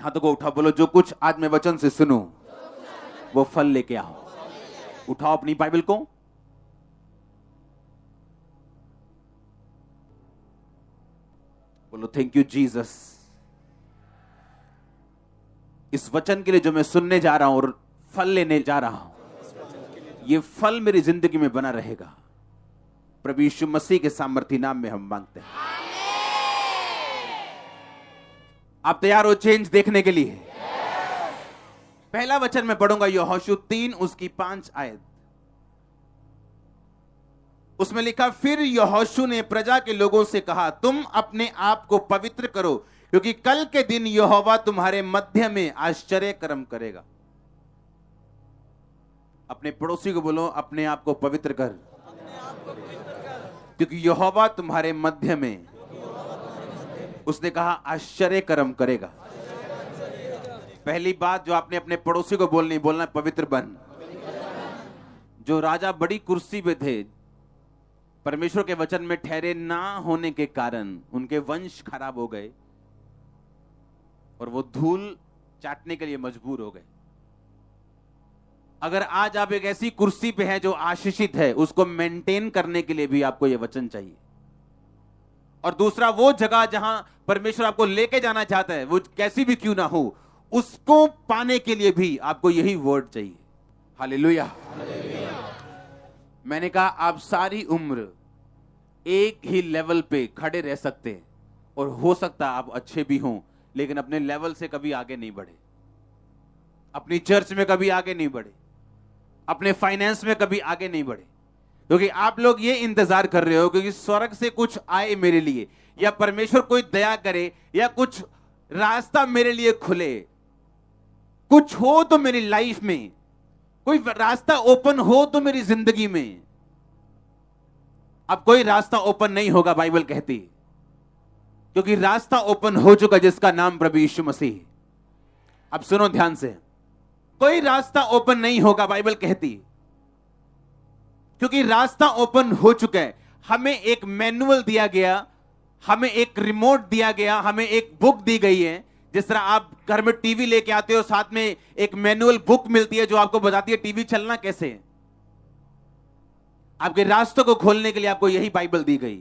हाथों को उठाओ, बोलो जो कुछ आज मैं वचन से सुनूं वो फल लेके आओ। उठाओ अपनी बाइबल को, बोलो थैंक यू जीसस, इस वचन के लिए जो मैं सुनने जा रहा हूं और फल लेने जा रहा हूं, ये फल मेरी जिंदगी में बना रहेगा। प्रभु यीशु मसीह के सामर्थी नाम में हम मांगते हैं। आप तैयार हो चेंज देखने के लिए? पहला वचन मैं पढ़ूंगा यहोशू 3 उसकी 5 आयत। उसमें लिखा, फिर यहोशू ने प्रजा के लोगों से कहा, तुम अपने आप को पवित्र करो, क्योंकि कल के दिन यहोवा तुम्हारे मध्य में आश्चर्य कर्म करेगा। अपने पड़ोसी को बोलो, अपने आप को पवित्र कर, क्योंकि यहोवा तुम्हारे मध्य में, उसने कहा, आश्चर्य कर्म करेगा। पहली बात जो आपने अपने पड़ोसी को बोलना, पवित्र बन। जो राजा बड़ी कुर्सी पे थे, परमेश्वर के वचन में ठहरे ना होने के कारण उनके वंश खराब हो गए और वो धूल चाटने के लिए मजबूर हो गए। अगर आज आप एक ऐसी कुर्सी पे हैं जो आशीषित है, उसको मेंटेन करने के लिए भी आपको यह वचन चाहिए। और दूसरा, वो जगह जहां परमेश्वर आपको लेके जाना चाहता है, वो कैसी भी क्यों ना हो, उसको पाने के लिए भी आपको यही वर्ड चाहिए। हालेलुया। मैंने कहा, आप सारी उम्र एक ही लेवल पे खड़े रह सकते हैं और हो सकता है आप अच्छे भी हों, लेकिन अपने लेवल से कभी आगे नहीं बढ़े, अपनी चर्च में कभी आगे नहीं बढ़े, अपने फाइनेंस में कभी आगे नहीं बढ़े, क्योंकि आप लोग ये इंतजार कर रहे हो क्योंकि स्वर्ग से कुछ आए मेरे लिए, या परमेश्वर कोई दया करे, या कुछ रास्ता मेरे लिए खुले, कुछ हो तो मेरी लाइफ में, कोई रास्ता ओपन हो तो मेरी जिंदगी में। अब कोई रास्ता ओपन नहीं होगा, बाइबल कहती, क्योंकि रास्ता ओपन हो चुका जिसका नाम प्रभु यीशु मसीह। अब सुनो ध्यान से, कोई रास्ता ओपन नहीं होगा, बाइबल कहती, क्योंकि रास्ता ओपन हो चुका है। हमें एक मैनुअल दिया गया, हमें एक रिमोट दिया गया, हमें एक बुक दी गई है। जिस तरह आप घर में टीवी लेके आते हो, साथ में एक मैनुअल बुक मिलती है जो आपको बताती है टीवी चलना कैसे है। आपके रास्तों को खोलने के लिए आपको यही बाइबल दी गई,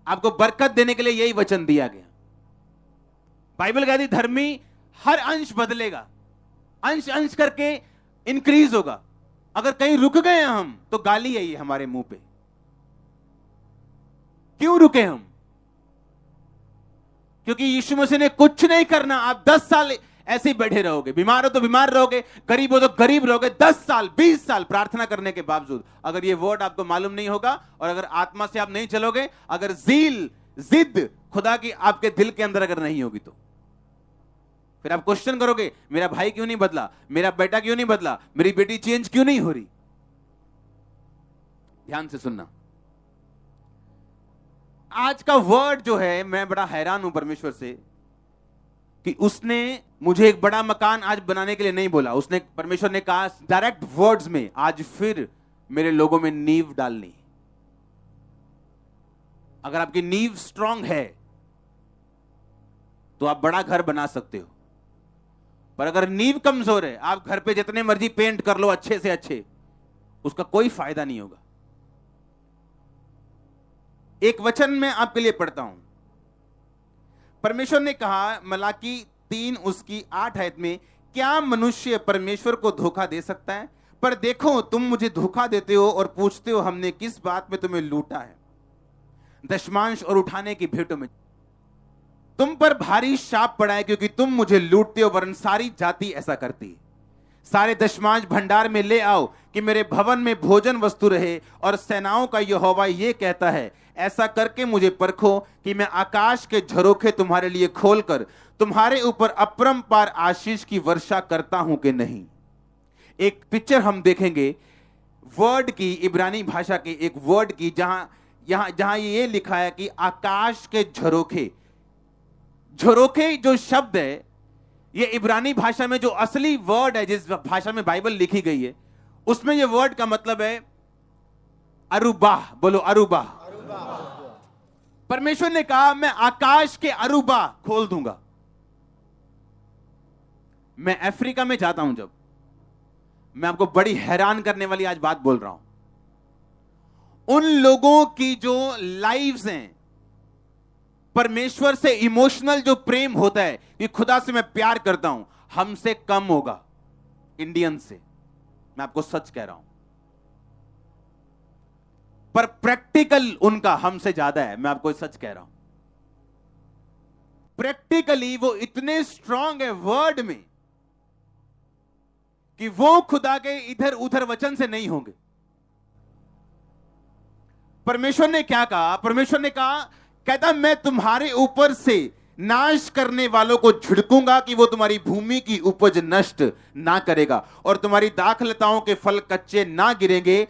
आपको बरकत देने के लिए यही वचन दिया गया। बाइबल कहती धर्मी हर अंश बदलेगा, अंश अंश करके इंक्रीज होगा। अगर कहीं रुक गए हम तो गाली है ये हमारे मुंह पे। क्यों रुके हम? क्योंकि यीशु मसीह ने कुछ नहीं करना। आप 10 साल ऐसे ही बैठे रहोगे, बीमार हो तो बीमार रहोगे, गरीब हो तो गरीब रहोगे, 10 साल 20 साल प्रार्थना करने के बावजूद, अगर ये वर्ड आपको मालूम नहीं होगा और अगर आत्मा से आप नहीं चलोगे, अगर जिद खुदा की आपके दिल के अंदर अगर नहीं होगी, तो फिर आप क्वेश्चन करोगे, मेरा भाई क्यों नहीं बदला, मेरा बेटा क्यों नहीं बदला, मेरी बेटी चेंज क्यों नहीं हो रही। ध्यान से सुनना, आज का वर्ड जो है, मैं बड़ा हैरान हूं परमेश्वर से कि उसने मुझे एक बड़ा मकान आज बनाने के लिए नहीं बोला। उसने, परमेश्वर ने कहा डायरेक्ट वर्ड्स में, आज फिर मेरे लोगों में नींव डालनी। अगर आपकी नींव स्ट्रांग है तो आप बड़ा घर बना सकते हो, पर अगर नींव कमजोर है, आप घर पे जितने मर्जी पेंट कर लो अच्छे से अच्छे, उसका कोई फायदा नहीं होगा। एक वचन मैं आपके लिए पढ़ता हूं। परमेश्वर ने कहा मलाकी 3 उसकी 8 आयत में, क्या मनुष्य परमेश्वर को धोखा दे सकता है? पर देखो, तुम मुझे धोखा देते हो और पूछते हो हमने किस बात में तुम्हें लूटा है। दशमांश और उठाने की भेंटों में तुम पर भारी शाप पड़ा है, क्योंकि तुम मुझे लूटते हो, वरन सारी जाति ऐसा करती है। सारे दशमांश भंडार में ले आओ कि मेरे भवन में भोजन वस्तु रहे, और सेनाओं का यहोवा ये कहता है, ऐसा करके मुझे परखो कि मैं आकाश के झरोखे तुम्हारे लिए खोलकर तुम्हारे ऊपर अपरंपार आशीष की वर्षा करता हूं कि नहीं। एक पिक्चर हम देखेंगे वर्ड की, इब्रानी भाषा के एक वर्ड की, जहां ये लिखा है कि आकाश के झरोखे। झरोखे जो शब्द है, ये इब्रानी भाषा में जो असली वर्ड है, जिस भाषा में बाइबल लिखी गई है, उसमें ये वर्ड का मतलब है अरुबाह। बोलो अरुबाह। परमेश्वर ने कहा मैं आकाश के अरुबा खोल दूंगा। मैं अफ्रीका में जाता हूं, जब मैं आपको बड़ी हैरान करने वाली आज बात बोल रहा हूं, उन लोगों की जो लाइव्स हैं, परमेश्वर से इमोशनल जो प्रेम होता है कि खुदा से मैं प्यार करता हूं, हमसे कम होगा इंडियन से। मैं आपको सच कह रहा हूं, पर प्रैक्टिकल उनका हमसे ज्यादा है। मैं आपको सच कह रहा हूं, प्रैक्टिकली वो इतने स्ट्रांग है वर्ड में कि वो खुदा के इधर उधर वचन से नहीं होंगे। परमेश्वर ने क्या कहा? परमेश्वर ने कहा, कहता मैं तुम्हारे ऊपर से नाश करने वालों को झिड़कूंगा कि वो तुम्हारी भूमि की उपज नष्ट ना करेगा और तुम्हारी दाखलताओं के फल कच्चे ना गिरेंगे।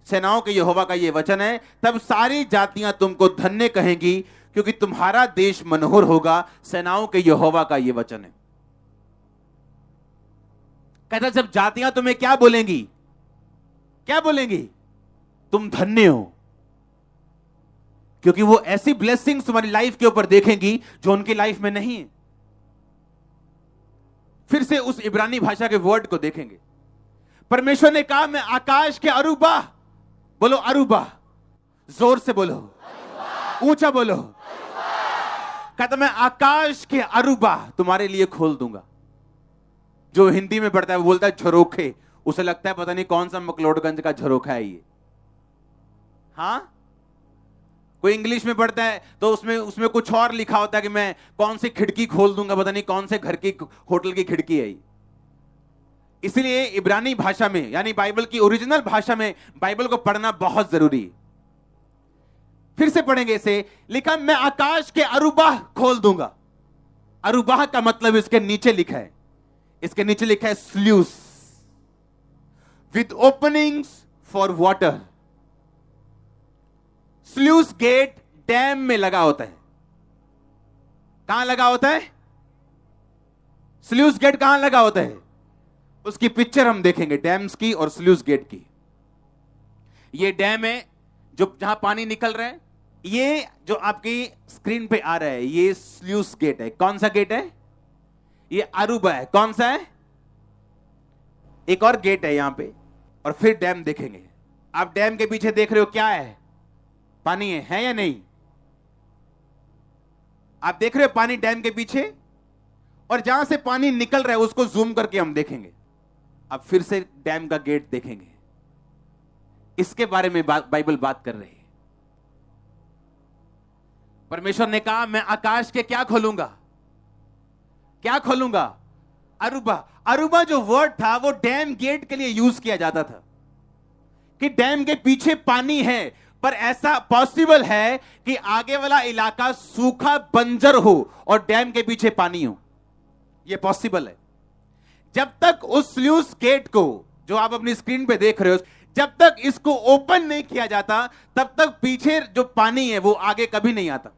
सेनाओं के यहोवा का यह वचन है, तब सारी जातियां तुमको धन्य कहेंगी क्योंकि तुम्हारा देश मनोहर होगा। सेनाओं के यहोवा का यह वचन है। कहता जब जातियां तुम्हें क्या बोलेंगी? क्या बोलेंगी? तुम धन्य हो, क्योंकि वो ऐसी ब्लेसिंग्स तुम्हारी लाइफ के ऊपर देखेंगी जो उनकी लाइफ में नहीं है। फिर से उस इब्रानी भाषा के वर्ड को देखेंगे। परमेश्वर ने कहा मैं आकाश के अरूबा, बोलो अरूबा, जोर से बोलो, ऊंचा बोलो। कहता मैं आकाश के अरूबा तुम्हारे लिए खोल दूंगा। जो हिंदी में पढ़ता है वो बोलता है झरोखे, उसे लगता है पता नहीं कौन सा मकलोडगंज का झरोखा है ये। हां, कोई इंग्लिश में पढ़ता है तो उसमें कुछ और लिखा होता है कि मैं कौन सी खिड़की खोल दूंगा, पता नहीं कौन से घर की होटल की खिड़की है ये। इसलिए इब्रानी भाषा में, यानी बाइबल की ओरिजिनल भाषा में बाइबल को पढ़ना बहुत जरूरी है। फिर से पढ़ेंगे इसे, लिखा मैं आकाश के अरूबा खोल दूंगा। अरूबा का मतलब इसके नीचे लिखा है, इसके नीचे लिखा है sluice with openings for water. Sluice gate dam में लगा होता है। कहां लगा होता है? स्ल्यूस गेट कहां लगा होता है? उसकी पिक्चर हम देखेंगे डैम्स की और स्ल्यूस गेट की। ये डैम है जो जहां पानी निकल रहा है। ये जो आपकी स्क्रीन पे आ रहा है ये स्ल्यूस गेट है। कौन सा गेट है? ये अरूबा है। कौन सा है? एक और गेट है यहां पे, और फिर डैम देखेंगे। आप डैम के पीछे देख रहे हो क्या है? पानी है या नहीं? आप देख रहे हो पानी डैम के पीछे, और जहां से पानी निकल रहा है उसको जूम करके हम देखेंगे। अब फिर से डैम का गेट देखेंगे। इसके बारे में बाइबल बात कर रही है। परमेश्वर ने कहा मैं आकाश के क्या खोलूंगा? क्या खोलूंगा? अरूबा। अरूबा जो वर्ड था वो डैम गेट के लिए यूज किया जाता था कि डैम के पीछे पानी है, पर ऐसा पॉसिबल है कि आगे वाला इलाका सूखा बंजर हो और डैम के पीछे पानी हो। यह पॉसिबल है। जब तक उस स्ल्यूस गेट को जो आप अपनी स्क्रीन पे देख रहे हो, जब तक इसको ओपन नहीं किया जाता तब तक पीछे जो पानी है वो आगे कभी नहीं आता।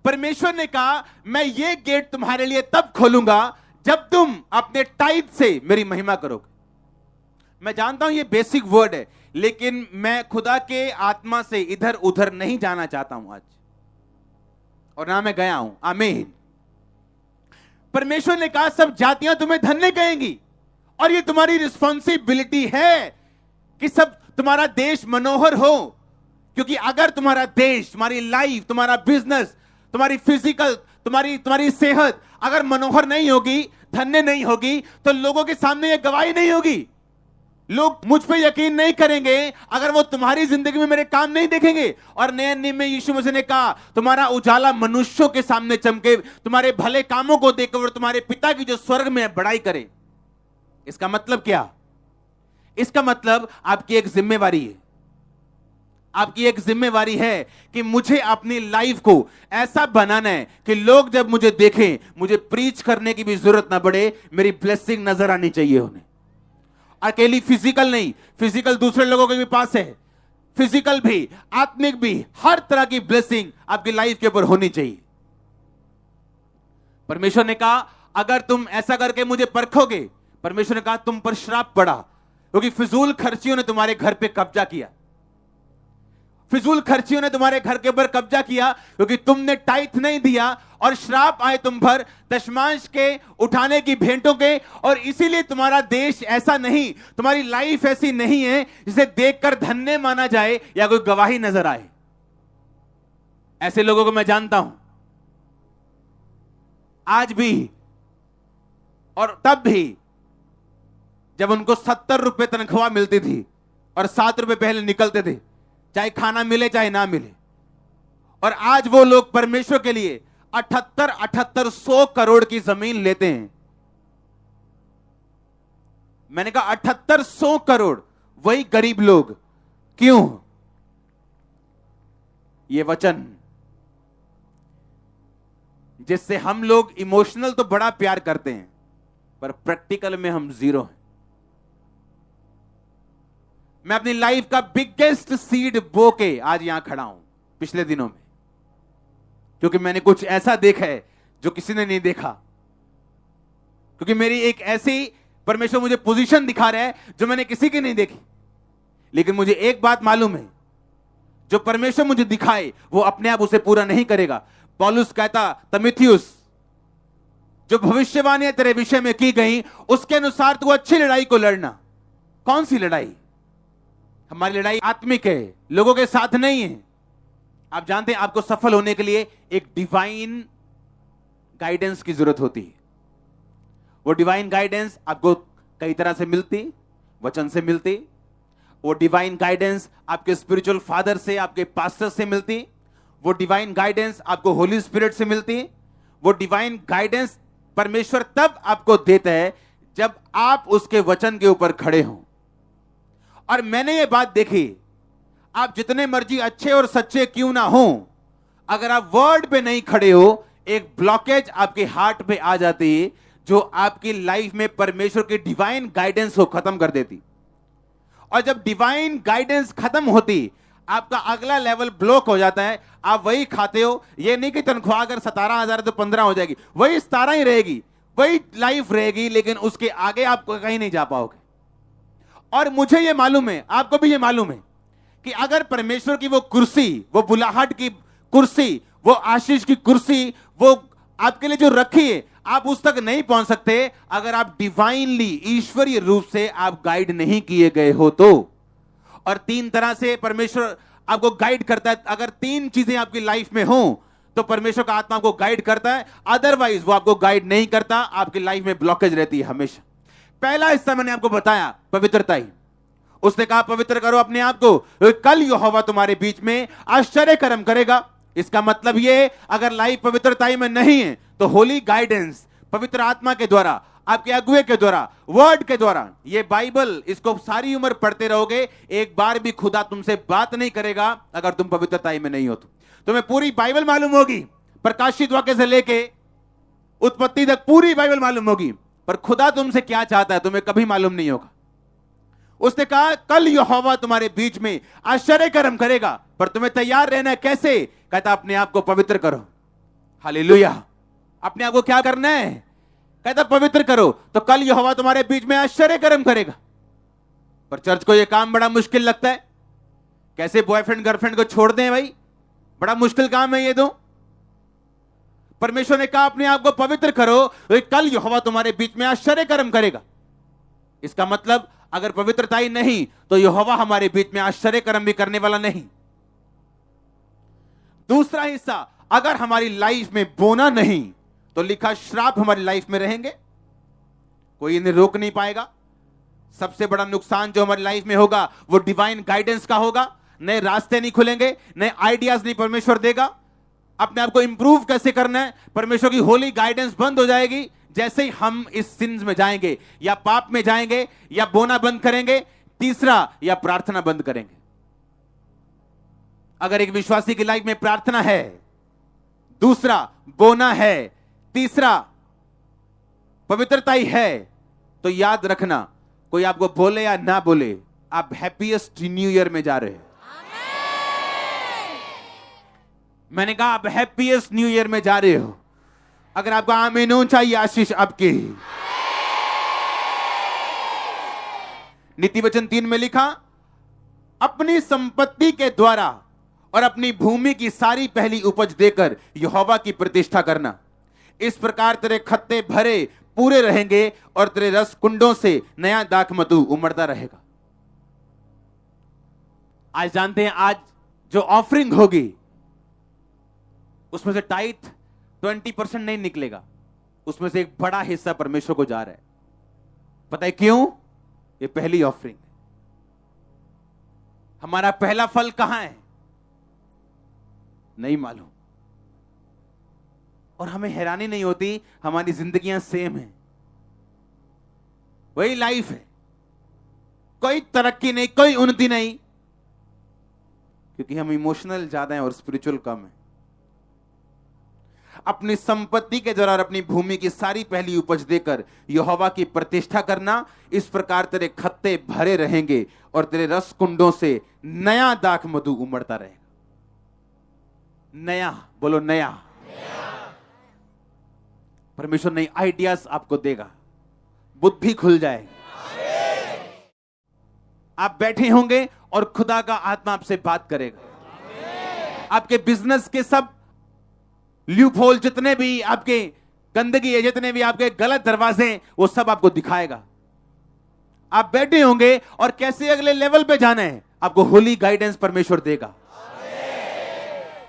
परमेश्वर ने कहा मैं ये गेट तुम्हारे लिए तब खोलूंगा जब तुम अपने टाइप से मेरी महिमा करोगे। मैं जानता हूं ये बेसिक वर्ड है, लेकिन मैं खुदा के आत्मा से इधर उधर नहीं जाना चाहता हूं आज, और ना मैं गया हूं। आमीन। परमेश्वर ने कहा सब जातियां तुम्हें धन्य कहेंगी, और ये तुम्हारी रिस्पॉन्सिबिलिटी है कि सब तुम्हारा देश मनोहर हो। क्योंकि अगर तुम्हारा देश, तुम्हारी लाइफ, तुम्हारा बिजनेस, तुम्हारी फिजिकल, तुम्हारी सेहत अगर मनोहर नहीं होगी, धन्य नहीं होगी, तो लोगों के सामने यह गवाही नहीं होगी। लोग मुझ पे यकीन नहीं करेंगे अगर वो तुम्हारी जिंदगी में मेरे काम नहीं देखेंगे। और नए नियम में यीशु मसीह ने कहा तुम्हारा उजाला मनुष्यों के सामने चमके, तुम्हारे भले कामों को देखकर तुम्हारे पिता की जो स्वर्ग में है बड़ाई करे। इसका मतलब क्या? इसका मतलब आपकी एक जिम्मेवारी है। आपकी एक जिम्मेवारी है कि मुझे अपनी लाइफ को ऐसा बनाना है कि लोग जब मुझे देखें, मुझे प्रीच करने की भी जरूरत ना पड़े, मेरी ब्लेसिंग नजर आनी चाहिए उन्हें। अकेली फिजिकल नहीं, फिजिकल दूसरे लोगों के भी पास है, फिजिकल भी, आत्मिक भी, हर तरह की ब्लेसिंग आपकी लाइफ के ऊपर होनी चाहिए। परमेश्वर ने कहा अगर तुम ऐसा करके मुझे परखोगे, परमेश्वर ने कहा तुम पर श्राप पड़ा, क्योंकि फिजूल खर्चियों ने तुम्हारे घर पे कब्जा किया। फिजूल खर्चियों ने तुम्हारे घर के ऊपर कब्जा किया क्योंकि तुमने टाइथ नहीं दिया, और श्राप आए तुम पर दशमांश के, उठाने की भेंटों के। और इसीलिए तुम्हारा देश ऐसा नहीं, तुम्हारी लाइफ ऐसी नहीं है जिसे देखकर धन्य माना जाए या कोई गवाही नजर आए। ऐसे लोगों को मैं जानता हूं आज भी, और तब भी जब उनको 70 रुपए तनख्वाह मिलती थी और 7 रुपए पहले निकलते थे, चाहे खाना मिले चाहे ना मिले। और आज वो लोग परमेश्वर के लिए 78-100 करोड़ की जमीन लेते हैं। मैंने कहा 78-100 करोड़, वही गरीब लोग। क्यों? ये वचन जिससे हम लोग इमोशनल तो बड़ा प्यार करते हैं, पर प्रैक्टिकल में हम जीरो हैं। मैं अपनी लाइफ का बिगेस्ट सीड बो के आज यहां खड़ा हूं पिछले दिनों में, क्योंकि मैंने कुछ ऐसा देखा है जो किसी ने नहीं देखा। क्योंकि मेरी एक ऐसी, परमेश्वर मुझे पोजीशन दिखा रहा है जो मैंने किसी की नहीं देखी। लेकिन मुझे एक बात मालूम है, जो परमेश्वर मुझे दिखाए वो अपने आप उसे पूरा नहीं करेगा। पौलुस कहता, तिमुथियुस, जो भविष्यवाणी तेरे विषय में की गई उसके अनुसार तू अच्छी लड़ाई को लड़ना। कौन सी लड़ाई? हमारी लड़ाई आत्मिक है, लोगों के साथ नहीं है। आप जानते हैं आपको सफल होने के लिए एक डिवाइन गाइडेंस की जरूरत होती है। वो डिवाइन गाइडेंस आपको कई तरह से मिलती, वचन से मिलती। वो डिवाइन गाइडेंस आपके स्पिरिचुअल फादर से, आपके पास्टर से मिलती। वो डिवाइन गाइडेंस आपको होली स्पिरिट से मिलती। वो डिवाइन गाइडेंस परमेश्वर तब आपको देता है जब आप उसके वचन के ऊपर खड़े हो। और मैंने ये बात देखी, आप जितने मर्जी अच्छे और सच्चे क्यों ना हो, अगर आप वर्ड पे नहीं खड़े हो, एक ब्लॉकेज आपके हार्ट पे आ जाती है जो आपकी लाइफ में परमेश्वर की डिवाइन गाइडेंस को खत्म कर देती। और जब डिवाइन गाइडेंस खत्म होती, आपका अगला लेवल ब्लॉक हो जाता है। आप वही खाते हो, ये नहीं कि तनख्वाह अगर 17,000 तो 15 हो जाएगी, वही 17 ही रहेगी, वही लाइफ रहेगी, लेकिन उसके आगे आप कहीं नहीं जा पाओगे। और मुझे ये मालूम है, आपको भी ये मालूम है कि अगर परमेश्वर की वो कुर्सी, वो बुलाहट की कुर्सी, वो आशीष की कुर्सी, वो आपके लिए जो रखी है, आप उस तक नहीं पहुंच सकते अगर आप डिवाइनली, ईश्वरीय रूप से आप गाइड नहीं किए गए हो तो। और 3 तरह से परमेश्वर आपको गाइड करता है। अगर 3 चीजें आपकी लाइफ में हो तो परमेश्वर का आत्मा आपको गाइड करता है, अदरवाइज वो आपको गाइड नहीं करता। आपकी लाइफ में ब्लॉकेज रहती है हमेशा। पहला हिस्सा मैंने आपको बताया, पवित्रता ही। उसने कहा पवित्र करो अपने आप को, कल यहोवा तुम्हारे बीच में आश्चर्य कर्म करेगा। इसका मतलब ये, अगर लाइफ पवित्रताई में नहीं है तो होली गाइडेंस पवित्र आत्मा के द्वारा, आपके अगुए के द्वारा, वर्ड के द्वारा, ये बाइबल, इसको सारी उम्र पढ़ते रहोगे, एक बार भी खुदा तुमसे बात नहीं करेगा अगर तुम पवित्रताई में नहीं हो तो। तुम्हें पूरी बाइबल मालूम होगी, प्रकाशित वाक्य से लेके उत्पत्ति तक पूरी बाइबल मालूम होगी, पर खुदा तुमसे क्या चाहता है तुम्हें कभी मालूम नहीं होगा। उसने कहा कल यहोवा तुम्हारे बीच में आश्चर्य कर्म करेगा, पर तुम्हें तैयार रहना है। कैसे? कहता अपने आप को पवित्र करो। हालेलुया। अपने आप को क्या करना है? कहता पवित्र करो, तो कल यहोवा तुम्हारे बीच में आश्चर्य कर्म करेगा। पर चर्च को यह काम बड़ा मुश्किल लगता है। कैसे बॉयफ्रेंड गर्लफ्रेंड को छोड़ दें भाई? बड़ा मुश्किल काम है ये तो। परमेश्वर ने कहा अपने आप को पवित्र करो, तो कल यहोवा तुम्हारे बीच में आश्चर्य कर्म करेगा। इसका मतलब अगर पवित्रता ही नहीं तो यहोवा हमारे बीच में आश्चर्य कर्म भी करने वाला नहीं। दूसरा हिस्सा, अगर हमारी लाइफ में बोना नहीं तो लिखा श्राप हमारी लाइफ में रहेंगे, कोई इन्हें रोक नहीं पाएगा। सबसे बड़ा नुकसान जो हमारी लाइफ में होगा वो डिवाइन गाइडेंस का होगा। नए रास्ते नहीं खुलेंगे, नए आइडियाज नहीं परमेश्वर देगा। अपने आप को इंप्रूव कैसे करना है, परमेश्वर की होली गाइडेंस बंद हो जाएगी जैसे ही हम इस सिंस में जाएंगे, या पाप में जाएंगे, या बोना बंद करेंगे। तीसरा, या प्रार्थना बंद करेंगे। अगर एक विश्वासी की लाइफ में प्रार्थना है, दूसरा बोना है, तीसरा पवित्रता ही है, तो याद रखना, कोई आपको बोले या ना बोले, आप हैप्पीएस्ट न्यू ईयर में जा रहे हैं। मैंने कहा आप हैप्पीएस्ट न्यू ईयर में जा रहे हो। अगर आपको आमीन हो चाहिए, आशीष आपकी। नीति वचन 3 में लिखा, अपनी संपत्ति के द्वारा और अपनी भूमि की सारी पहली उपज देकर यहोवा की प्रतिष्ठा करना। इस प्रकार तेरे खत्ते भरे पूरे रहेंगे और तेरे रस कुंडों से नया दाखमधु उमड़ता रहेगा। आज जानते हैं, आज जो ऑफरिंग होगी उसमें से टाइथ 20% नहीं निकलेगा, उसमें से एक बड़ा हिस्सा परमेश्वर को जा रहा है। पता है क्यों? ये पहली ऑफरिंग है। हमारा पहला फल कहां है नहीं मालूम, और हमें हैरानी नहीं होती, हमारी जिंदगियां सेम है, वही लाइफ है, कोई तरक्की नहीं, कोई उन्नति नहीं, क्योंकि हम इमोशनल ज्यादा हैं और स्पिरिचुअल कम है। अपनी संपत्ति के द्वारा अपनी भूमि की सारी पहली उपज देकर यहोवा की प्रतिष्ठा करना। इस प्रकार तेरे खत्ते भरे रहेंगे और तेरे रस कुंडों से नया दाखमधु उमड़ता रहेगा। नया, बोलो नया। परमेश्वर नई आइडियाज आपको देगा, बुद्धि खुल जाएगी। आप बैठे होंगे और खुदा का आत्मा आपसे बात करेगा। आपके बिजनेस के सब ल्यूप होल, जितने भी आपके गंदगी है, जितने भी आपके गलत दरवाजे, वो सब आपको दिखाएगा। आप बैठे होंगे और कैसे अगले लेवल पे जाना है, आपको होली गाइडेंस परमेश्वर देगा।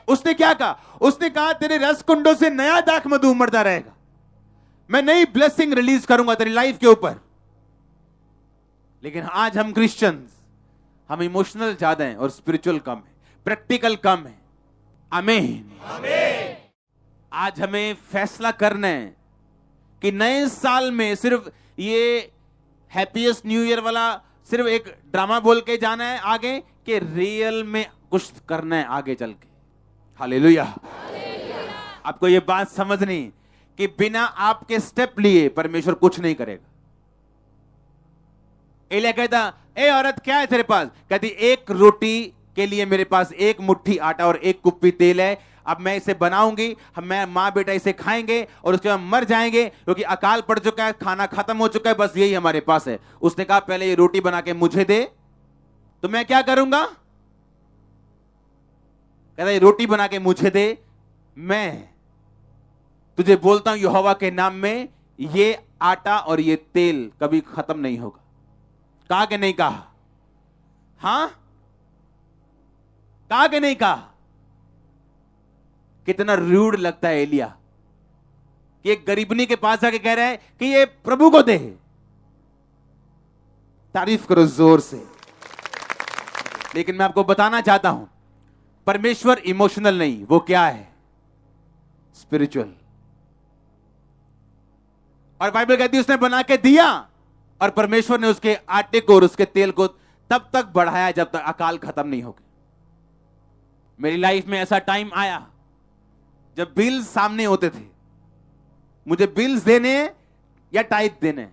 उसने क्या कहा? उसने कहा तेरे रस कुंडों से नया दाखमधु उमड़ता रहेगा। मैं नई ब्लेसिंग रिलीज करूंगा तेरी लाइफ के ऊपर। लेकिन आज हम क्रिश्चियंस, हम इमोशनल ज्यादा हैं और स्पिरिचुअल कम है, प्रैक्टिकल कम है। आमीन। आज हमें फैसला करना है कि नए साल में सिर्फ ये हैप्पीएस्ट न्यू ईयर वाला सिर्फ एक ड्रामा बोल के जाना है आगे, कि रियल में कुछ करना है आगे चल के। हालेलुया। आपको ये बात समझनी कि बिना आपके स्टेप लिए परमेश्वर कुछ नहीं करेगा। एलिया कहता, ए औरत क्या है तेरे पास? कहती, एक रोटी के लिए मेरे पास एक मुट्ठी आटा और एक कुप्पी तेल है। अब मैं इसे बनाऊंगी, मैं माँ बेटा इसे खाएंगे और उसके बाद मर जाएंगे, क्योंकि अकाल पड़ चुका है, खाना खत्म हो चुका है, बस यही हमारे पास है। उसने कहा पहले ये रोटी बना के मुझे दे, तो मैं क्या करूंगा? कहता ये रोटी बना के मुझे दे, मैं तुझे बोलता हूं यहोवा के नाम में ये आटा और ये तेल कभी खत्म नहीं होगा। कहा कि नहीं कहा? हां, कहा कि नहीं कहा? कितना रूड लगता है एलिया कि एक गरीबनी के पास आके कह रहा है कि ये प्रभु को दे। तारीफ करो जोर से। लेकिन मैं आपको बताना चाहता हूं, परमेश्वर इमोशनल नहीं, वो क्या है? स्पिरिचुअल। और बाइबल कहती है उसने बना के दिया और परमेश्वर ने उसके आटे को और उसके तेल को तब तक बढ़ाया जब तक अकाल खत्म नहीं होगी। मेरी लाइफ में ऐसा टाइम आया जब बिल्स सामने होते थे, मुझे बिल्स देने या टाइथ देने,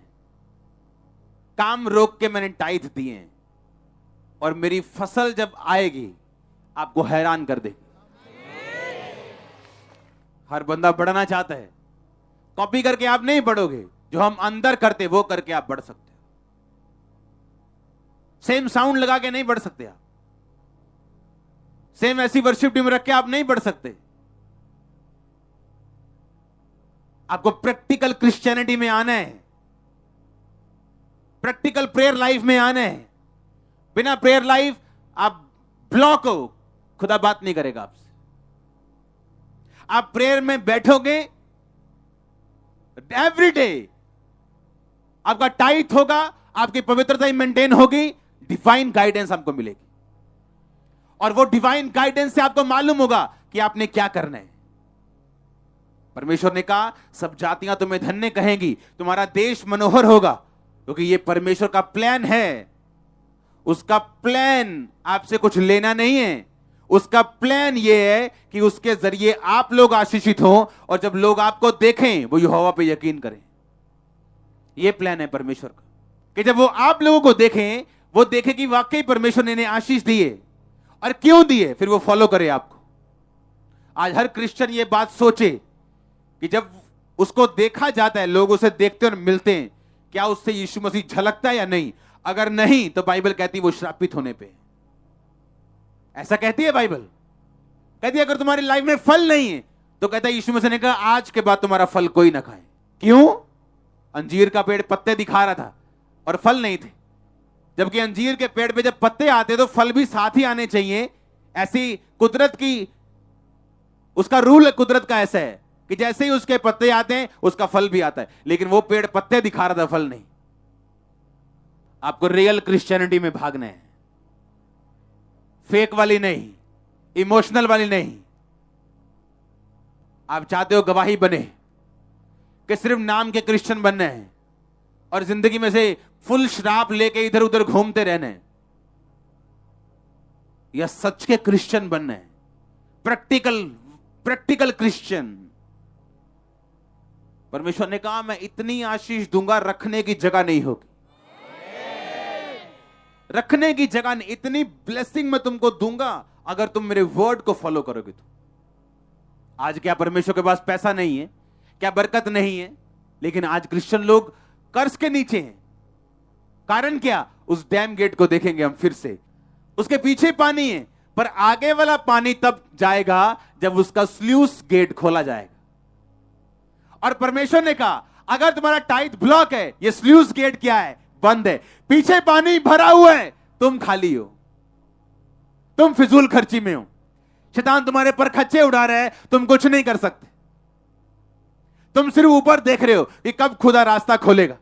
काम रोक के मैंने टाइथ दिए, और मेरी फसल जब आएगी आपको हैरान कर देगी। हर बंदा बढ़ना चाहता है, कॉपी करके आप नहीं बढ़ोगे, जो हम अंदर करते वो करके आप बढ़ सकते हो। सेम साउंड लगा के नहीं बढ़ सकते आप, सेम ऐसी वर्शिप टीम रख के आप नहीं बढ़ सकते। आपको प्रैक्टिकल क्रिश्चियनिटी में आना है, प्रैक्टिकल प्रेयर लाइफ में आना है। बिना प्रेयर लाइफ आप ब्लॉक हो, खुदा बात नहीं करेगा आपसे। आप प्रेयर में बैठोगे एवरी डे, आपका टाइट होगा, आपकी पवित्रता मेंटेन होगी, डिवाइन गाइडेंस आपको मिलेगी। और वो डिवाइन गाइडेंस से आपको मालूम होगा कि आपने क्या करना है। परमेश्वर ने कहा सब जातियां तुम्हें धन्य कहेंगी, तुम्हारा देश मनोहर होगा, क्योंकि ये परमेश्वर का प्लान है। उसका प्लान आपसे कुछ लेना नहीं है, उसका प्लान ये है कि उसके जरिए आप लोग आशीषित हों, और जब लोग आपको देखें वो यहोवा पे यकीन करें। ये प्लान है परमेश्वर का, कि जब वो आप लोगों को देखें, वो देखे कि वाकई परमेश्वर ने इन्हें आशीष दिए, और क्यों दिए, फिर वो फॉलो करे आपको। आज हर क्रिश्चियन ये बात सोचे कि जब उसको देखा जाता है, लोग उसे देखते और मिलते हैं, क्या उससे यीशु मसीह झलकता है या नहीं? अगर नहीं तो बाइबल कहती है वो श्रापित होने पे। ऐसा कहती है बाइबल। कहती अगर तुम्हारी लाइफ में फल नहीं है, तो कहता है यीशु मसीह ने कहा आज के बाद तुम्हारा फल कोई ना खाए। क्यों? अंजीर का पेड़ पत्ते दिखा रहा था और फल नहीं थे, जबकि अंजीर के पेड़ पे जब पत्ते आते तो फल भी साथ ही आने चाहिए। ऐसी कुदरत की, उसका रूल कुदरत का ऐसा है कि जैसे ही उसके पत्ते आते हैं उसका फल भी आता है, लेकिन वो पेड़ पत्ते दिखा रहा था, फल नहीं। आपको रियल क्रिश्चियनिटी में भागना है, फेक वाली नहीं, इमोशनल वाली नहीं। आप चाहते हो गवाही बने कि सिर्फ नाम के क्रिश्चियन बनने हैं और जिंदगी में से फुल शराब लेके इधर उधर घूमते रहने हैं, या सच के क्रिश्चियन बनने हैं, प्रैक्टिकल क्रिश्चियन। परमेश्वर ने कहा मैं इतनी आशीष दूंगा रखने की जगह नहीं होगी, रखने की जगह नहीं, इतनी ब्लेसिंग मैं तुमको दूंगा अगर तुम मेरे वर्ड को फॉलो करोगे तो। आज क्या परमेश्वर के पास पैसा नहीं है, क्या बरकत नहीं है, लेकिन आज क्रिश्चियन लोग कर्ज के नीचे हैं। कारण क्या? उस डैम गेट को देखेंगे हम फिर से, उसके पीछे पानी है, पर आगे वाला पानी तब जाएगा जब उसका स्लूस गेट खोला जाएगा। और परमेश्वर ने कहा अगर तुम्हारा टाइट ब्लॉक है, ये स्लूस गेट क्या है? बंद है, पीछे पानी भरा हुआ है, तुम खाली हो, तुम फिजूल खर्ची में हो, शैतान तुम्हारे पर खच्चे उड़ा रहा है, तुम कुछ नहीं कर सकते। तुम सिर्फ ऊपर देख रहे हो कि कब खुदा रास्ता खोलेगा।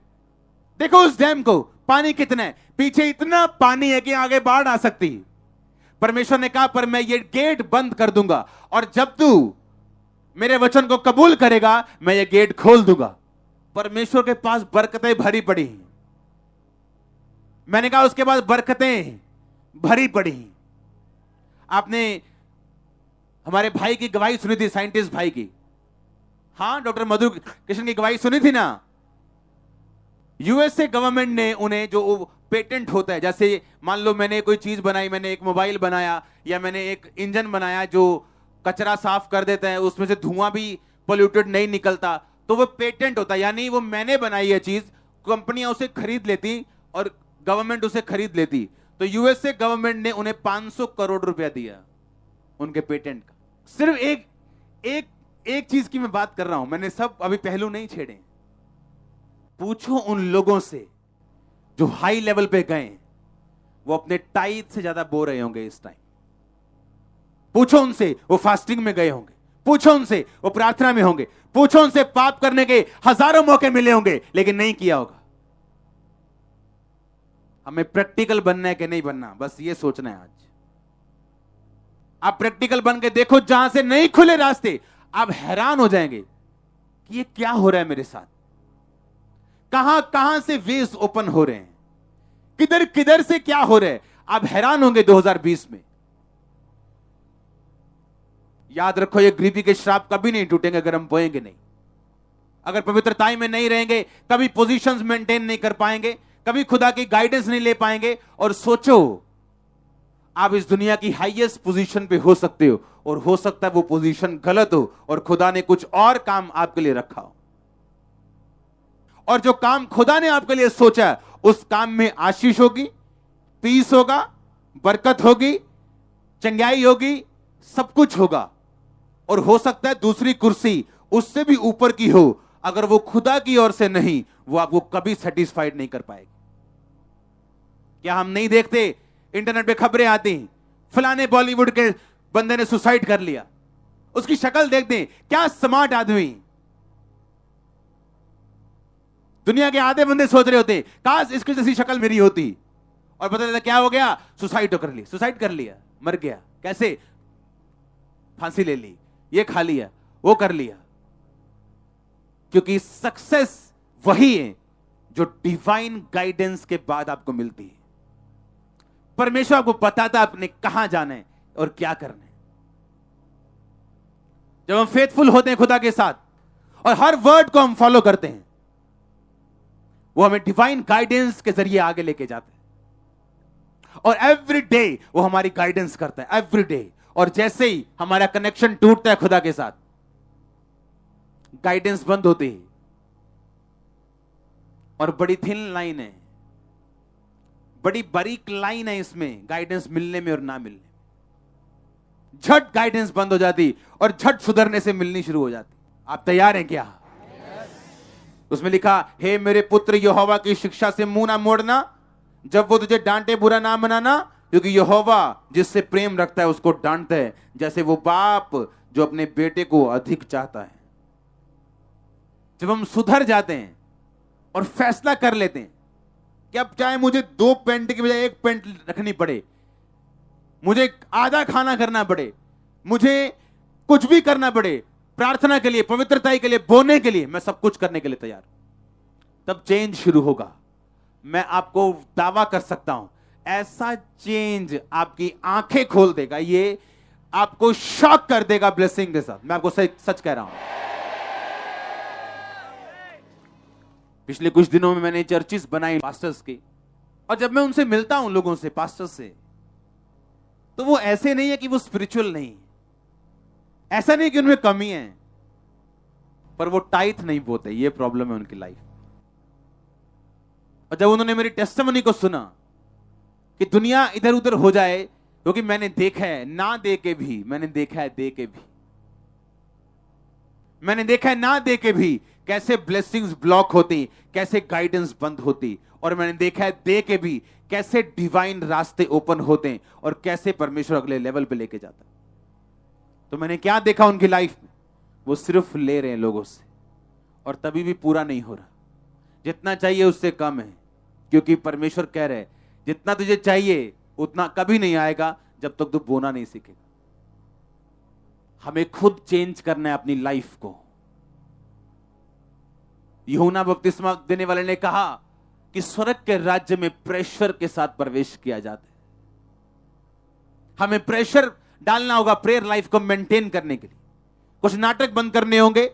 देखो उस डैम को, पानी कितना है, पीछे इतना पानी है कि आगे बाढ़ आ सकती है। परमेश्वर ने कहा पर मैं ये गेट बंद कर दूंगा और जब तू मेरे वचन को कबूल करेगा मैं ये गेट खोल दूंगा। परमेश्वर के पास बरकतें भरी पड़ी हैं। मैंने कहा उसके बाद बरकतें भरी पड़ी। आपने हमारे भाई की गवाही सुनी थी, साइंटिस्ट भाई की, हां डॉक्टर मधु कृष्ण की गवाही सुनी थी ना। यूएसए गवर्नमेंट ने उन्हें जो पेटेंट होता है, जैसे मान लो मैंने कोई चीज बनाई, मैंने एक मोबाइल बनाया या मैंने एक इंजन बनाया जो कचरा साफ कर देता है, उसमें से धुआं भी पोल्यूटेड नहीं निकलता, तो वो पेटेंट होता है। यानी वो मैंने बनाई है चीज, कंपनियां उसे खरीद लेती और गवर्नमेंट उसे खरीद लेती। तो यूएसए गवर्नमेंट ने उन्हें 500 करोड़ रुपया दिया उनके पेटेंट का। सिर्फ एक चीज की मैं बात कर रहा हूं, मैंने सब अभी पहलू नहीं छेड़े। पूछो उन लोगों से जो हाई लेवल पे गए, वो अपने टाइट से ज्यादा बो रहे होंगे इस टाइम। पूछो उनसे, वो फास्टिंग में गए होंगे। पूछो उनसे, वो प्रार्थना में होंगे। पूछो उनसे, पाप करने के हजारों मौके मिले होंगे लेकिन नहीं किया होगा। हमें प्रैक्टिकल बनना है कि नहीं बनना, बस ये सोचना है आज। आप प्रैक्टिकल बन के देखो, जहां से नहीं खुले रास्ते आप हैरान हो जाएंगे कि ये क्या हो रहा है मेरे साथ। कहां कहां से वेज ओपन हो रहे हैं, किधर किधर से क्या हो रहा है, आप हैरान होंगे 2020 में। याद रखो ये गरीबी के श्राप कभी नहीं टूटेंगे अगर हम बोएंगे नहीं। अगर पवित्रताई में नहीं रहेंगे, कभी पोजीशंस मेंटेन नहीं कर पाएंगे, कभी खुदा की गाइडेंस नहीं ले पाएंगे। और सोचो, आप इस दुनिया की हाईएस्ट पोजीशन पे हो सकते हो और हो सकता है वो पोजीशन गलत हो और खुदा ने कुछ और काम आपके लिए रखा हो। और जो काम खुदा ने आपके लिए सोचा है उस काम में आशीष होगी, पीस होगा, बरकत होगी, चंगाई होगी, सब कुछ होगा। और हो सकता है दूसरी कुर्सी उससे भी ऊपर की हो, अगर वो खुदा की ओर से नहीं, वो आपको कभी सेटिस्फाइड नहीं कर पाएगी। क्या हम नहीं देखते इंटरनेट पे खबरें आती हैं, फलाने बॉलीवुड के बंदे ने सुसाइड कर लिया, उसकी शक्ल देख दें, क्या स्मार्ट आदमी। दुनिया के आधे बंदे सोच रहे होते काश इसकी जैसी शक्ल मेरी होती, और पता चलता क्या हो गया, सुसाइड कर ली, सुसाइड कर लिया, मर गया। कैसे? फांसी ले ली, ये खा लिया, वो कर लिया। क्योंकि सक्सेस वही है जो डिवाइन गाइडेंस के बाद आपको मिलती है। परमेश्वर आपको बताता आपने कहां जाना है और क्या करना है। जब हम फेथफुल होते हैं खुदा के साथ और हर वर्ड को हम फॉलो करते हैं, वो हमें डिवाइन गाइडेंस के जरिए आगे लेके जाते हैं। और एवरी डे वो हमारी गाइडेंस करता है, एवरी डे। और जैसे ही हमारा कनेक्शन टूटता है खुदा के साथ, गाइडेंस बंद होती है। और बड़ी थिन लाइन है, बड़ी बारीक लाइन है इसमें, गाइडेंस मिलने में और ना मिलने में। झट गाइडेंस बंद हो जाती और झट सुधरने से मिलनी शुरू हो जाती। आप तैयार हैं क्या? उसमें लिखा, हे मेरे पुत्र यहोवा की शिक्षा से मुंह ना मोड़ना, जब वो तुझे डांटे बुरा ना मनाना, क्योंकि यहोवा जिससे प्रेम रखता है उसको डांटता है, जैसे वो बाप जो अपने बेटे को अधिक चाहता है। जब हम सुधर जाते हैं और फैसला कर लेते हैं कि अब चाहे मुझे 2 पेंट की बजाय 1 पेंट रखनी पड़े, मुझे आधा खाना करना पड़े, मुझे कुछ भी करना पड़े, प्रार्थना के लिए, पवित्रता के लिए, बोने के लिए, मैं सब कुछ करने के लिए तैयार हूं, तब चेंज शुरू होगा। मैं आपको दावा कर सकता हूं, ऐसा चेंज आपकी आंखें खोल देगा, ये आपको शॉक कर देगा ब्लेसिंग के साथ। मैं आपको सच कह रहा हूं। पिछले कुछ दिनों में मैंने चर्चिस बनाई पास्टर्स की, और जब मैं उनसे मिलता हूं, लोगों से, पास्टर्स से, तो वो ऐसे नहीं है कि वो स्पिरिचुअल नहीं, ऐसा नहीं कि उनमें कमी है, पर वो टाइथ नहीं बोते, ये प्रॉब्लम है उनकी लाइफ। और जब उन्होंने मेरी टेस्टिमनी को सुना कि दुनिया इधर उधर हो जाए, क्योंकि मैंने देखा है ना दे के भी, मैंने देखा है दे के भी, मैंने देखा है ना दे के भी कैसे ब्लेसिंग्स ब्लॉक होती, कैसे गाइडेंस बंद होती, और मैंने देखा है दे के भी कैसे डिवाइन रास्ते ओपन होते और कैसे परमेश्वर अगले लेवल पे लेके जाता। तो मैंने क्या देखा उनकी लाइफ में, वो सिर्फ ले रहे हैं लोगों से, और तभी भी पूरा नहीं हो रहा। जितना चाहिए उससे कम है, क्योंकि परमेश्वर कह रहे हैं जितना तुझे चाहिए उतना कभी नहीं आएगा जब तक तू बोना नहीं सीखेगा। हमें खुद चेंज करना है अपनी लाइफ को। यूहन्ना बपतिस्मा देने वाले ने कहा कि स्वर्ग के राज्य में प्रेशर के साथ प्रवेश किया जाता है। हमें प्रेशर डालना होगा प्रेयर लाइफ को मेंटेन करने के लिए। कुछ नाटक बंद करने होंगे,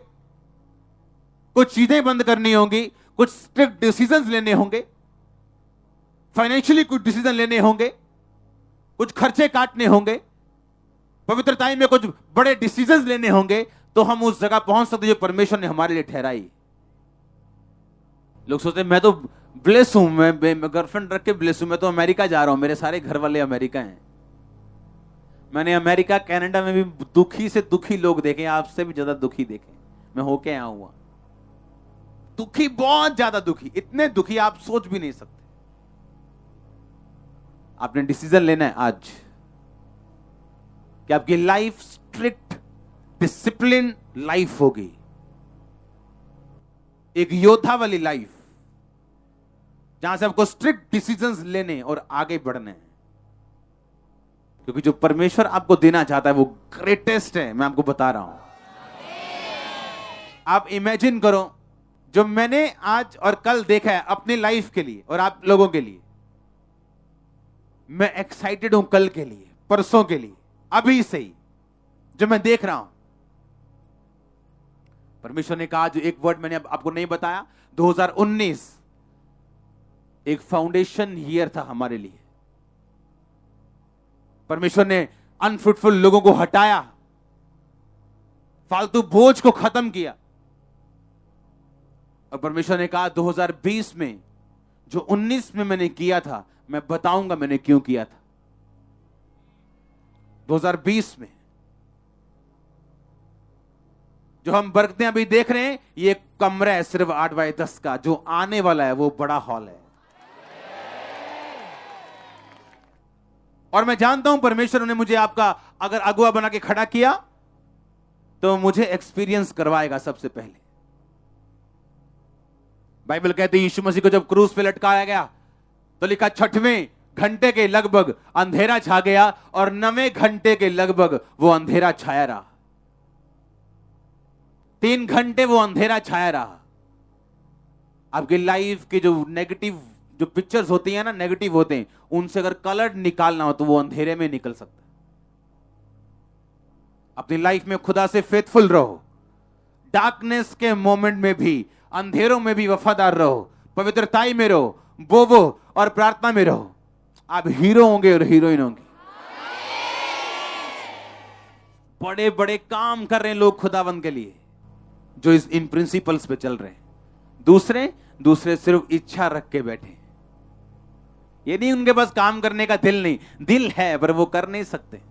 कुछ चीजें बंद करनी होंगी, कुछ स्ट्रिक्ट डिसीजंस लेने होंगे, फाइनेंशियली कुछ डिसीजन लेने होंगे, कुछ खर्चे काटने होंगे, पवित्रता में कुछ बड़े डिसीजंस लेने होंगे, तो हम उस जगह पहुंच सकते जो परमेश्वर ने हमारे लिए ठहराई। लोग सोचते मैं तो ब्लेस हूं, मैं गर्लफ्रेंड रख के ब्लेस हूं, मैं तो अमेरिका जा रहा हूं, मेरे सारे घर वाले अमेरिका हैं। मैंने अमेरिका कनाडा में भी दुखी से दुखी लोग देखे, आपसे भी ज्यादा दुखी देखे, मैं होके आया हुआ। दुखी, बहुत ज्यादा दुखी, इतने दुखी आप सोच भी नहीं सकते। आपने डिसीजन लेना है आज कि आपकी लाइफ स्ट्रिक्ट डिसिप्लिन लाइफ होगी, एक योद्धा वाली लाइफ, जहां से आपको स्ट्रिक्ट डिसीजंस लेने और आगे बढ़ने हैं। क्योंकि जो परमेश्वर आपको देना चाहता है वो ग्रेटेस्ट है, मैं आपको बता रहा हूं। आप इमेजिन करो, जो मैंने आज और कल देखा है अपनी लाइफ के लिए और आप लोगों के लिए, मैं एक्साइटेड हूं कल के लिए, परसों के लिए, अभी से ही जो मैं देख रहा हूं। परमेश्वर ने कहा, जो एक वर्ड मैंने आपको नहीं बताया, 2019 एक फाउंडेशन ईयर था हमारे लिए। परमेश्वर ने अनफ्रूटफुल लोगों को हटाया, फालतू बोझ को खत्म किया, और परमेश्वर ने कहा 2020 में जो 19 में मैंने किया था, मैं बताऊंगा मैंने क्यों किया था। 2020 में जो हम बरकतें अभी देख रहे हैं, ये कमरा है सिर्फ 8x10 का, जो आने वाला है वो बड़ा हॉल है। और मैं जानता हूं परमेश्वर ने मुझे आपका अगर अगुआ बना के खड़ा किया तो मुझे एक्सपीरियंस करवाएगा सबसे पहले। बाइबल कहती है यीशु मसीह को जब क्रूस पे लटकाया गया तो लिखा 6वें घंटे के लगभग अंधेरा छा गया और 9वें घंटे के लगभग वो अंधेरा छाया रहा। 3 घंटे वो अंधेरा छाया रहा। आपकी लाइफ के जो नेगेटिव जो पिक्चर्स होती हैं ना, नेगेटिव होते हैं, उनसे अगर कलर निकालना हो तो वो अंधेरे में निकल सकता है। अपनी लाइफ में खुदा से फेथफुल रहो, डार्कनेस के मोमेंट में भी, अंधेरों में भी वफादार रहो, पवित्रताई में रहो, बोवो और प्रार्थना में रहो। आप हीरो होंगे और हीरोइन होंगे। बड़े बड़े काम कर रहे हैं लोग खुदावंद के लिए, जो इन प्रिंसिपल्स पे चल रहे हैं। दूसरे सिर्फ इच्छा रख के बैठे। ये नहीं उनके पास काम करने का दिल नहीं, दिल है पर वो कर नहीं सकते।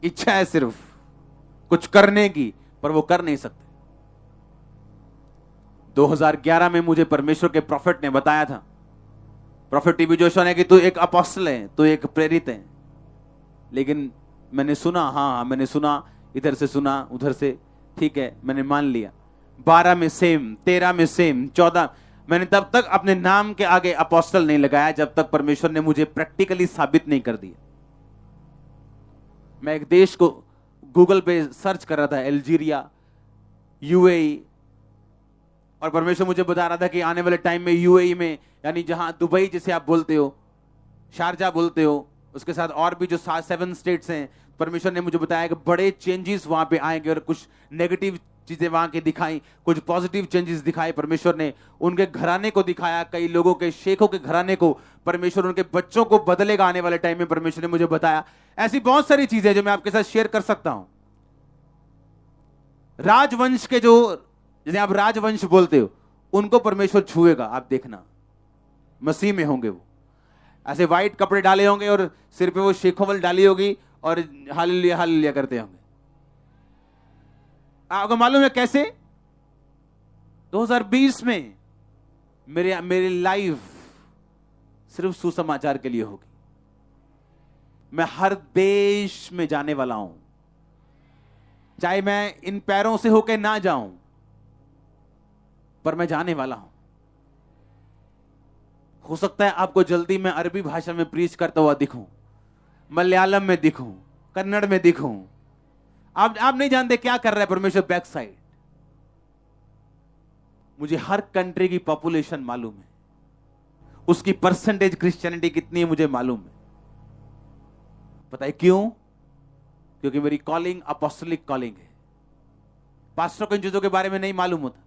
इच्छा है सिर्फ कुछ करने की, पर वो कर नहीं सकते। 2011 में मुझे परमेश्वर के प्रॉफिट ने बताया था, प्रॉफिट टीबी जोशुआ ने, कि तू एक अपोस्टल है, तू एक प्रेरित है। लेकिन मैंने सुना, हाँ मैंने सुना, इधर से सुना उधर से, ठीक है मैंने मान लिया। 12 में सेम, 13 में सेम, 14, मैंने तब तक अपने नाम के आगे अपोस्टल नहीं लगाया जब तक परमेश्वर ने मुझे प्रैक्टिकली साबित नहीं कर दिया। मैं एक देश को गूगल पे सर्च कर रहा था, अल्जीरिया, यूएई, और परमेश्वर मुझे बता रहा था कि आने वाले टाइम में यूएई में, यानी जहां दुबई जिसे आप बोलते हो, शारजा बोलते हो, उसके साथ और भी जो 7 स्टेट्स हैं, परमेश्वर ने मुझे बताया कि बड़े चेंजेस वहां पे आएंगे। और कुछ नेगेटिव चीजें वहां के दिखाई, कुछ पॉजिटिव चेंजेस दिखाए। परमेश्वर ने उनके घराने को दिखाया, कई लोगों के, शेखों के घराने को। परमेश्वर उनके बच्चों को बदलेगा आने वाले टाइम में, परमेश्वर ने मुझे बताया। ऐसी बहुत सारी चीजें जो मैं आपके साथ शेयर कर सकता हूं। राजवंश के जो, जैसे आप राजवंश बोलते हो, उनको परमेश्वर छुएगा, आप देखना, मसीह में होंगे वो। ऐसे व्हाइट कपड़े डाले होंगे और सिर पे वो शेखोवल डाली होगी और हालेलुया हालेलुया करते होंगे। आपको मालूम है कैसे? 2020 में मेरी लाइफ सिर्फ सुसमाचार के लिए होगी। मैं हर देश में जाने वाला हूं, चाहे मैं इन पैरों से होकर ना जाऊं, पर मैं जाने वाला हूं। हो सकता है आपको जल्दी मैं अरबी भाषा में प्रीच करता हुआ दिखूं, मलयालम में दिखूं, कन्नड़ में दिखूं। आप नहीं जानते क्या कर रहा है परमेश्वर बैक साइड। मुझे हर कंट्री की पॉपुलेशन मालूम है, उसकी परसेंटेज क्रिश्चियनिटी कितनी है मुझे मालूम है। पता है क्यों? क्योंकि मेरी कॉलिंग अपोस्टलिक कॉलिंग है। पास्टर को इन चीजों के बारे में नहीं मालूम होता,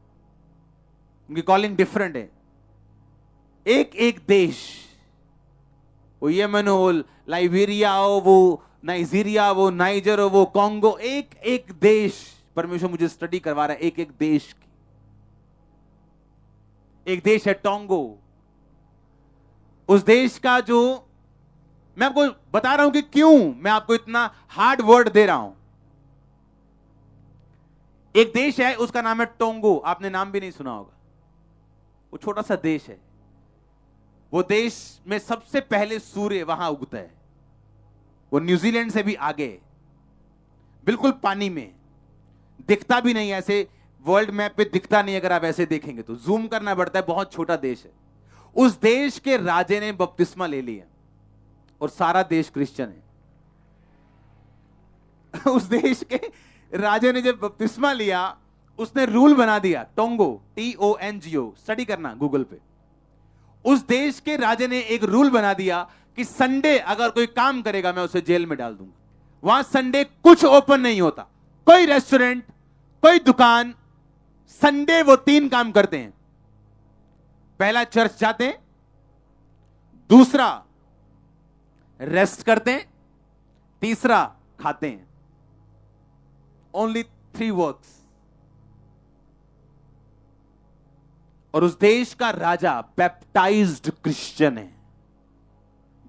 उनकी कॉलिंग डिफरेंट है। एक एक देश, वो यमन हो, लाइबेरिया हो, वो नाइजीरिया, वो नाइजर हो, वो कॉन्गो, एक एक देश परमेश्वर मुझे स्टडी करवा रहा है, एक एक देश की। एक देश है टोंगो। उस देश का जो, मैं आपको बता रहा हूं कि क्यों मैं आपको इतना हार्ड वर्ड दे रहा हूं। एक देश है, उसका नाम है टोंगो। आपने नाम भी नहीं सुना होगा। वो छोटा सा देश है। वो देश में सबसे पहले सूर्य वहां उगता है। वो न्यूजीलैंड से भी आगे, बिल्कुल पानी में, दिखता भी नहीं, ऐसे वर्ल्ड मैप पे दिखता नहीं। अगर आप ऐसे देखेंगे तो जूम करना पड़ता है, बहुत छोटा देश है। उस देश के राजे ने बपतिस्मा ले लिया और सारा देश क्रिश्चियन है। उस देश के राजे ने जब बपतिस्मा लिया, उसने रूल बना दिया, टोंगो, TONGO, स्टडी करना गूगल पे। उस देश के राजे ने एक रूल बना दिया कि संडे अगर कोई काम करेगा मैं उसे जेल में डाल दूंगा। वहां संडे कुछ ओपन नहीं होता, कोई रेस्टोरेंट, कोई दुकान। संडे वो 3 काम करते हैं। पहला, चर्च जाते हैं। दूसरा, रेस्ट करते हैं। तीसरा, खाते हैं। Only 3 works. और उस देश का राजा बैप्टाइज्ड क्रिश्चियन है,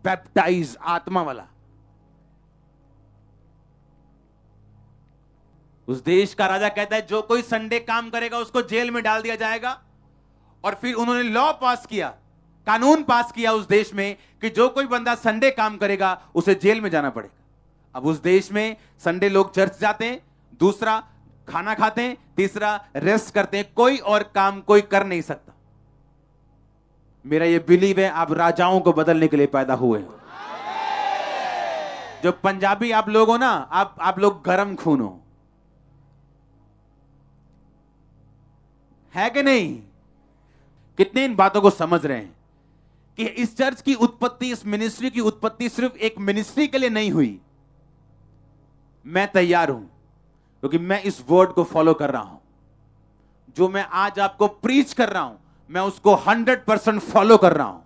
बैप्टाइज, आत्मा वाला। उस देश का राजा कहता है जो कोई संडे काम करेगा उसको जेल में डाल दिया जाएगा। और फिर उन्होंने लॉ पास किया, कानून पास किया उस देश में कि जो कोई बंदा संडे काम करेगा उसे जेल में जाना पड़ेगा। अब उस देश में संडे लोग चर्च जाते हैं, दूसरा खाना खाते हैं, तीसरा रेस्ट करते हैं। कोई और काम कोई कर नहीं सकता। मेरा यह बिलीव है आप राजाओं को बदलने के लिए पैदा हुए हो। जो पंजाबी आप लोग हो ना, आप लोग गरम खून हो, है कि नहीं? कितने इन बातों को समझ रहे हैं कि इस चर्च की उत्पत्ति, इस मिनिस्ट्री की उत्पत्ति सिर्फ एक मिनिस्ट्री के लिए नहीं हुई। मैं तैयार हूं क्योंकि मैं इस वर्ड को फॉलो कर रहा हूं। जो मैं आज आपको प्रीच कर रहा हूं, मैं उसको 100% फॉलो कर रहा हूं।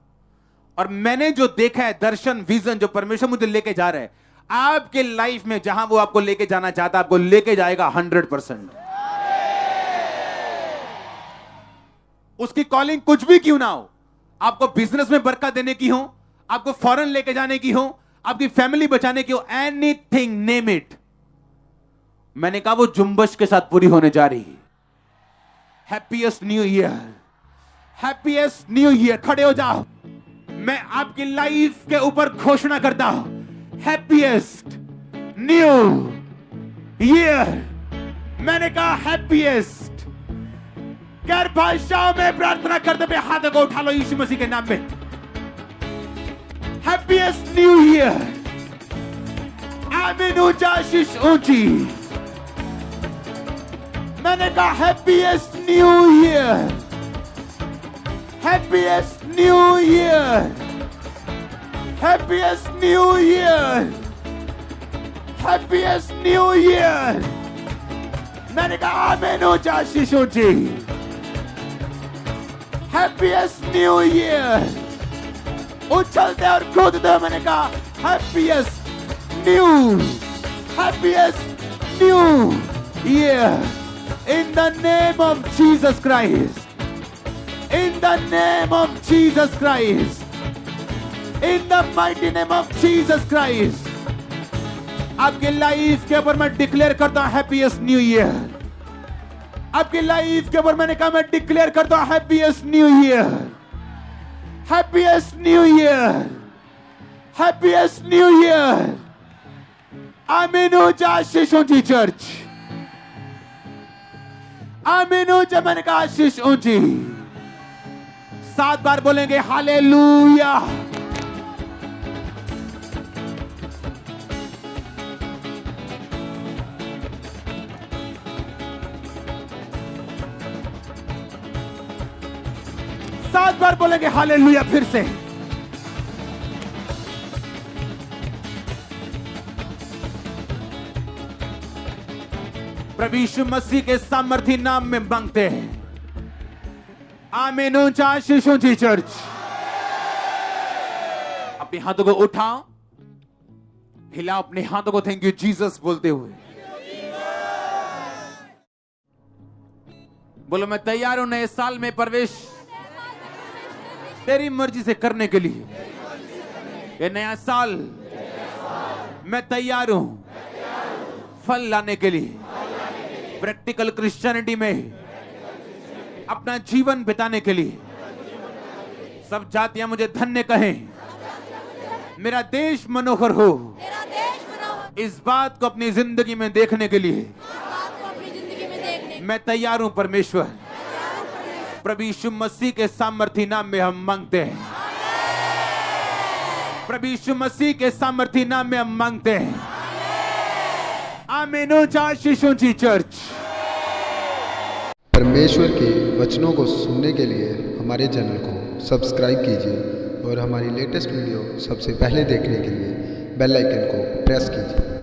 और मैंने जो देखा है, दर्शन, विजन जो परमेश्वर मुझे लेके जा रहा है, आपके लाइफ में जहां वो आपको लेके जाना चाहता है, आपको लेके जाएगा 100%। उसकी कॉलिंग कुछ भी क्यों ना हो, आपको बिजनेस में बरकत देने की हो, आपको फॉरेन लेके जाने की हो, आपकी फैमिली बचाने की हो, एनीथिंग, नेम इट, मैंने कहा वो जुम्बश के साथ पूरी होने जा रही है। Happiest new year, happiest new year. खड़े हो जाओ, मैं आपकी लाइफ के ऊपर घोषणा करता हूं, हैप्पीएस्ट न्यू ईयर। मैंने कहा हैप्पीएस्ट। गैर भाषाओं में प्रार्थना करते हुए हाथों को उठा लो यीशु मसीह के नाम में। Happiest new year. आमीन। ऊंचा शीश ऊंची। मैंने कहा happiest new year, happiest new year, happiest new year, happiest new year. मैंने कहा आमीन। ऊंचा शीश ऊंची। Happiest new year. उछलते और कूदते मैंने कहा happiest new, happiest new year. In the name of Jesus Christ. In the name of Jesus Christ. In the mighty name of Jesus Christ. आपके लाइफ के ऊपर मैं डिक्लेयर करता हूं हैप्पीएस्ट न्यू ईयर। आपकी लाइफ के ऊपर मैंने कहा मैं डिक्लेयर करता हूं happiest new year, happiest new year, happiest new year. आमीन। ऊंचा शीश ऊंची चर्च। आमीन। ऊंचा। मैंने कहा शीश ऊंची। 7 बार बोलेंगे हालेलुया। सात बार बोलेंगे हालेलुया फिर से। प्रभु यीशु मसीह के सामर्थी नाम में मांगते हैं। आमीन। ऊंचा शीश ऊंची चर्च। अपने हाथों को उठाओ, हिलाओ अपने हाथों को थैंक यू जीसस बोलते हुए। बोलो मैं तैयार हूं नए साल में प्रवेश तेरी मर्जी से करने के लिए। ये नया साल मैं तैयार हूं फल लाने के लिए, प्रैक्टिकल क्रिश्चियनिटी में अपना जीवन बिताने के लिए। सब जातियां मुझे धन्य कहें, मेरा देश मनोहर हो, इस बात को अपनी जिंदगी में देखने के लिए मैं तैयार हूं परमेश्वर। प्रभु यीशु मसीह के सामर्थी नाम में हम मांगते हैं। प्रभु यीशु मसीह के सामर्थी नाम में हम मांगते हैं। आमीन। ऊंचा शीश ऊंची चर्च। परमेश्वर के वचनों को सुनने के लिए हमारे चैनल को सब्सक्राइब कीजिए और हमारी लेटेस्ट वीडियो सबसे पहले देखने के लिए बेल आइकन को प्रेस कीजिए।